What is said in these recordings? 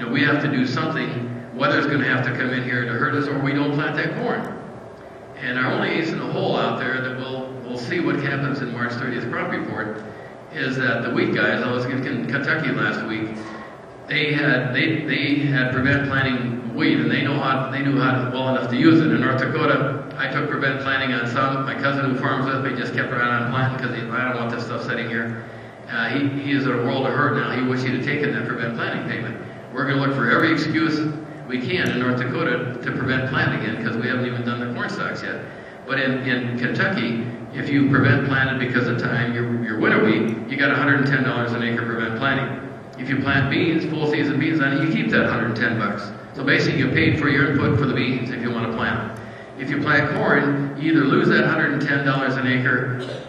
you know, we have to do something. Weather's going to have to come in here to hurt us, or we don't plant that corn. And our only ace in the hole out there that we'll see what happens in March 30th crop report is that the wheat guys, I was in Kentucky last week, they had prevent planting wheat, and they knew how well enough to use it. In North Dakota, I took prevent planting on some. My cousin who farms with me just kept right on planting because I don't want this stuff sitting here. He is in a world of hurt now. He wished he'd have taken that prevent planting payment. We're going to look for every excuse we can in North Dakota to prevent planting it because we haven't even done the corn stalks yet. But in Kentucky, if you prevent planted because of time, your winter wheat, you got $110 an acre prevent planting. If you plant beans, full season beans on it, you keep that $110. So basically you paid for your input for the beans if you want to plant them. If you plant corn, you either lose that $110 an acre,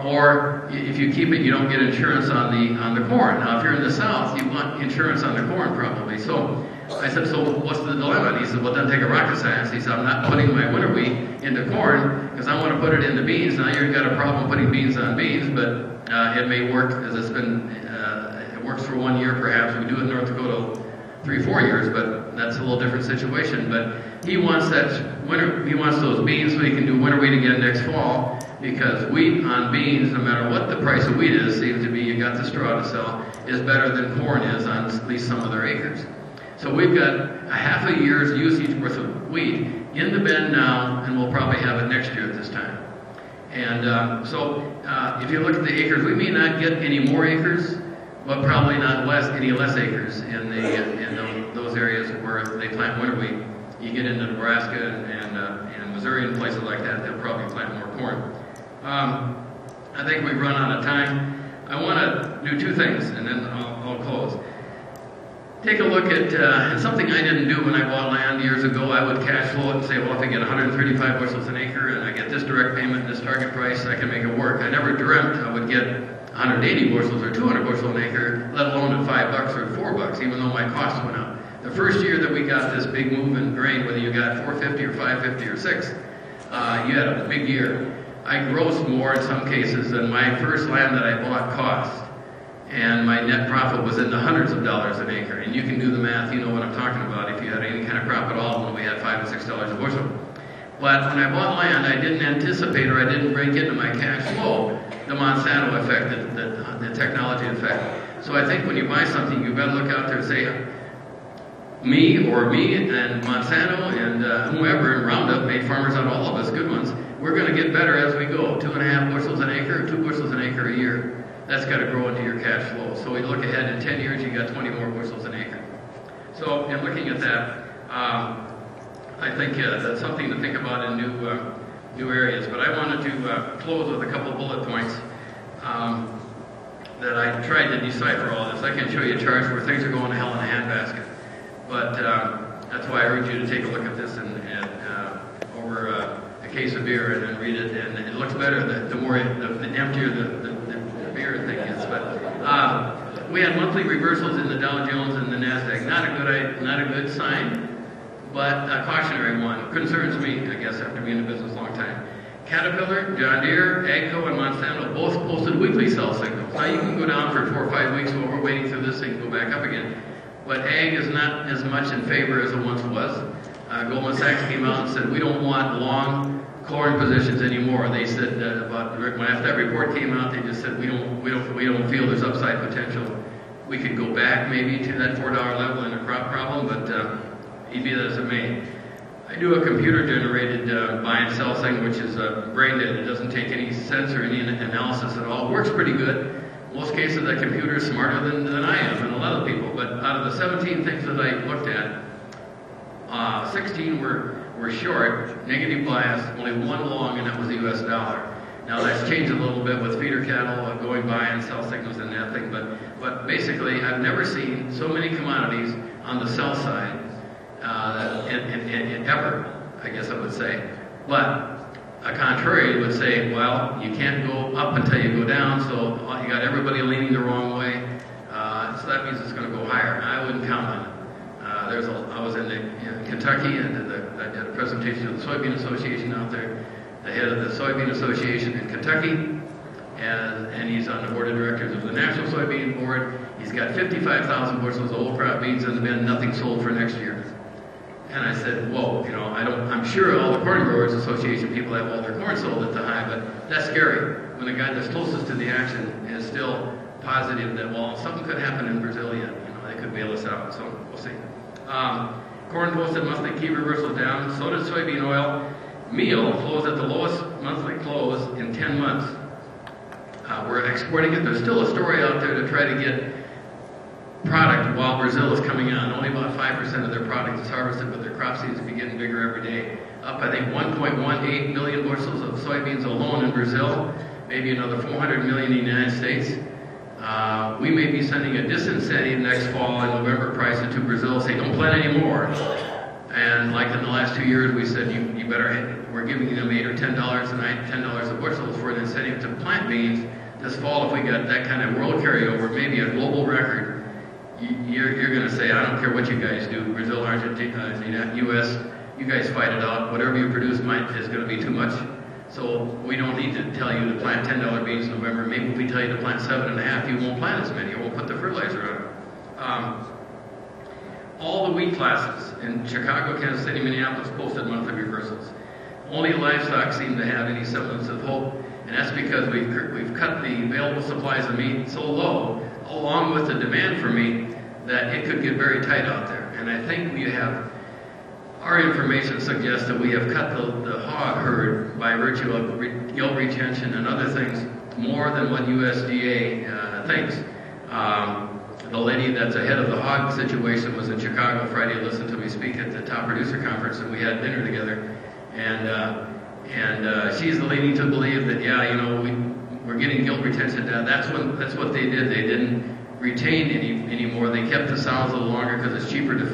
or if you keep it, you don't get insurance on the corn. Now, if you're in the South, you want insurance on the corn probably. So I said, so what's the dilemma? And he said, well, then take a rocket science. He said, I'm not putting my winter wheat into corn because I want to put it into beans. Now you've got a problem putting beans on beans, but it may work as it's been. It works for 1 year perhaps. We do it in North Dakota 3-4 years, but that's a little different situation. But he wants that winter. He wants those beans so he can do winter wheat again next fall. Because wheat on beans, no matter what the price of wheat is, seems to be you got the straw to sell, is better than corn is on at least some of their acres. So we've got a half a year's usage worth of wheat in the bin now, and we'll probably have it next year at this time. And so if you look at the acres, we may not get any more acres, but probably not any less acres in those areas where they plant winter wheat. You get into Nebraska and Missouri and places like that, they'll probably plant more corn. I think we've run out of time. I want to do two things, and then I'll close. Take a look at something I didn't do when I bought land years ago. I would cash flow it and say, well, if I get 135 bushels an acre and I get this direct payment and this target price, I can make it work. I never dreamt I would get 180 bushels or 200 bushels an acre, let alone at $5 or $4, even though my costs went up. The first year that we got this big move in grain, whether you got 450 or 550 or 6, you had a big year. I grossed more in some cases than my first land that I bought cost. And my net profit was in the hundreds of dollars an acre. And you can do the math, you know what I'm talking about if you had any kind of crop at all when we had $5 and $6 a bushel. But when I bought land, I didn't anticipate or I didn't break into my cash flow the Monsanto effect, the technology effect. So I think when you buy something, you've got to look out there and say, me and Monsanto and whoever and Roundup made farmers out of all of us, good ones, we're going to get better as we go. 2.5 bushels an acre, 2 bushels an acre a year. That's got to grow into your cash flow. So we look ahead in 10 years, you got 20 more bushels an acre. So in looking at that, I think that's something to think about in new areas. But I wanted to close with a couple bullet points that I tried to decipher all this. I can show you charts where things are going to hell in a handbasket. But that's why I urge you to take a look at this and over a case of beer and read it. And it looks better the emptier the beer thing is. But we had monthly reversals in the Dow Jones and the Nasdaq. Not a good sign, but a cautionary one. Concerns me, I guess, after being in business a long time. Caterpillar, John Deere, AGCO, and Monsanto both posted weekly sell signals. Now you can go down for 4 or 5 weeks while we're waiting through this thing and go back up again. But ag is not as much in favor as it once was. Goldman Sachs came out and said, we don't want long corn positions anymore. They said when after that report came out, they just said we don't feel there's upside potential. We could go back maybe to that $4 level in a crop problem, but be that as it may. I do a computer-generated buy and sell thing, which is brain dead. It doesn't take any sense or any analysis at all. It works pretty good. Most cases, that computer is smarter than I am and a lot of people. But out of the 17 things that I looked at, 16 were short, negative bias, only one long, and that was the U.S. dollar. Now that's changed a little bit with feeder cattle going by and sell signals and that thing. But basically, I've never seen so many commodities on the sell side ever, I guess I would say. But a contrarian would say, well, you can't go up until you go down, so you got everybody leaning the wrong way, so that means it's going to go higher. I wouldn't count on it. I was in Kentucky, and I did a presentation to the Soybean Association out there, the head of the Soybean Association in Kentucky, and he's on the board of directors of the National Soybean Board. He's got 55,000 bushels of old crop beans in the bin, nothing sold for next year. And I said, whoa, you know, I'm sure all the Corn Growers Association people have all their corn sold at the high, but that's scary when the guy that's closest to the action is still positive that, well, something could happen in Brazil yet. You know, they could bail us out, so we'll see. Corn posted monthly key reversals down, so did soybean oil. Meal closed at the lowest monthly close in 10 months. We're exporting it. There's still a story out there to try to get product while Brazil is coming on. Only about 5% of their product is harvested, but their crop seems to be getting bigger every day. Up, I think, 1.18 million bushels of soybeans alone in Brazil, maybe another 400 million in the United States. We may be sending a disincentive next fall in November prices to Brazil, say don't plant anymore. And like in the last 2 years, we said you better, we're giving them $8 or $10 tonight, $10 a bushel for an incentive to plant beans. This fall, if we got that kind of world carryover, maybe a global record, you're going to say, I don't care what you guys do, Brazil, Argentina, US, you guys fight it out. Whatever you produce is going to be too much. So we don't need to tell you to plant $10 beans in November. Maybe if we tell you to plant 7.5, you won't plant as many. You won't put the fertilizer on it. All the wheat classes in Chicago, Kansas City, Minneapolis posted monthly reversals. Only livestock seem to have any semblance of hope, and that's because we've cut the available supplies of meat so low, along with the demand for meat, that it could get very tight out there. And I think we have, our information suggests that we have cut the hog herd by virtue of gilt retention and other things more than what USDA thinks. The lady that's ahead of the hog situation was in Chicago Friday and listened to me speak at the top producer conference, and we had dinner together. And she's leading to believe that, yeah, you know, we're getting gilt retention down. That's what they did. They didn't retain anymore. They kept the sows a little longer because it's cheaper to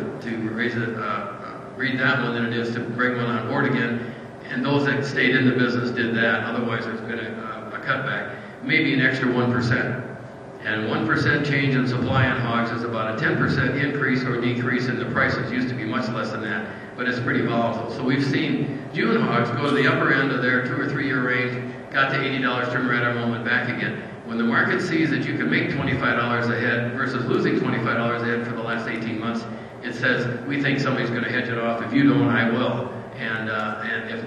breed that one than it is to bring one on board again. And those that stayed in the business did that. Otherwise, there's been a cutback, maybe an extra 1%. And 1% change in supply on hogs is about a 10% increase or decrease in the prices. Used to be much less than that, but it's pretty volatile. So we've seen June hogs go to the upper end of their 2 or 3 year range, got to $80, turned right around, went back again. When the market sees that you can make $25 a head versus losing $25 a head for the last 18 months, it says, we think somebody's going to hedge it off. If you don't, I will. And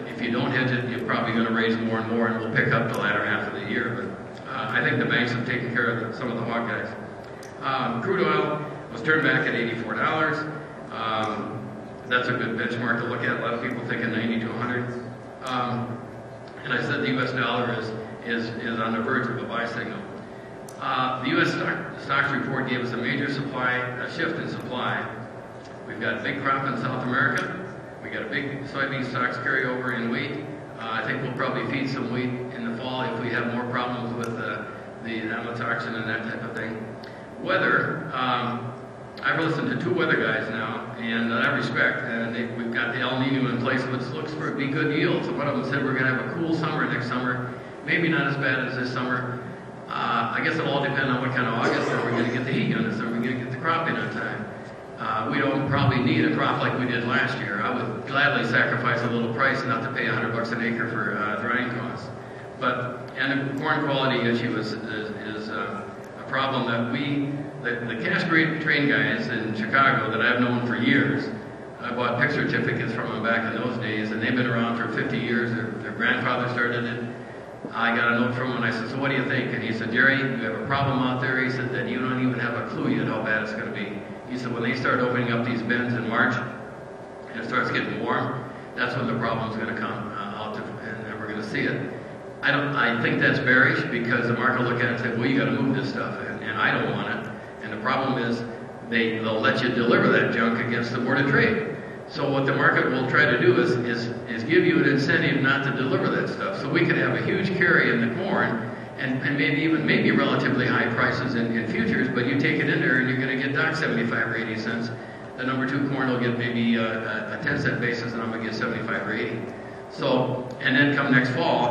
if you don't hedge it, you're probably going to raise more and more, and we'll pick up the latter half of the year. But I think the banks have taken care of some of the hog guys. Crude oil was turned back at $84. That's a good benchmark to look at. A lot of people thinking 90 to 100. And I said the U.S. dollar is on the verge of a buy signal. The U.S. stocks report gave us a major shift in supply. We've got a big crop in South America. We got a big soybean stocks carryover in wheat. I think we'll probably feed some wheat in the fall if we have more problems with the amatoxin and that type of thing. Weather, I've listened to 2 weather guys now, and I respect, and we've got the El Nino in place, which looks for be good yields. So one of them said we're going to have a cool summer next summer, maybe not as bad as this summer. I guess it'll all depend on what kind of August are we going to get the heat units, are we going to get the crop in on time. We don't probably need a crop like we did last year. I would gladly sacrifice a little price not to pay $100 an acre for drying costs. And the corn quality issue is a problem that the cash train guys in Chicago that I've known for years, I bought pick certificates from them back in those days, and they've been around for 50 years. Their grandfather started it. I got a note from him and I said, so what do you think? And he said, Jerry, you have a problem out there. He said that you don't even have a clue yet how bad it's going to be. He said when they start opening up these bins in March and it starts getting warm, that's when the problem's going to come out and we're going to see it. I think that's bearish because the market will look at it and say, well, you got to move this stuff, and I don't want it. And the problem is they'll let you deliver that junk against the Board of Trade. So what the market will try to do is give you an incentive not to deliver that stuff. So we could have a huge carry in the corn and maybe relatively high prices in futures, but you take it in there and you're going to get docked 75 or 80 cents. The number 2 corn will get maybe a 10-cent basis, and I'm going to get 75 or 80. So, and then come next fall,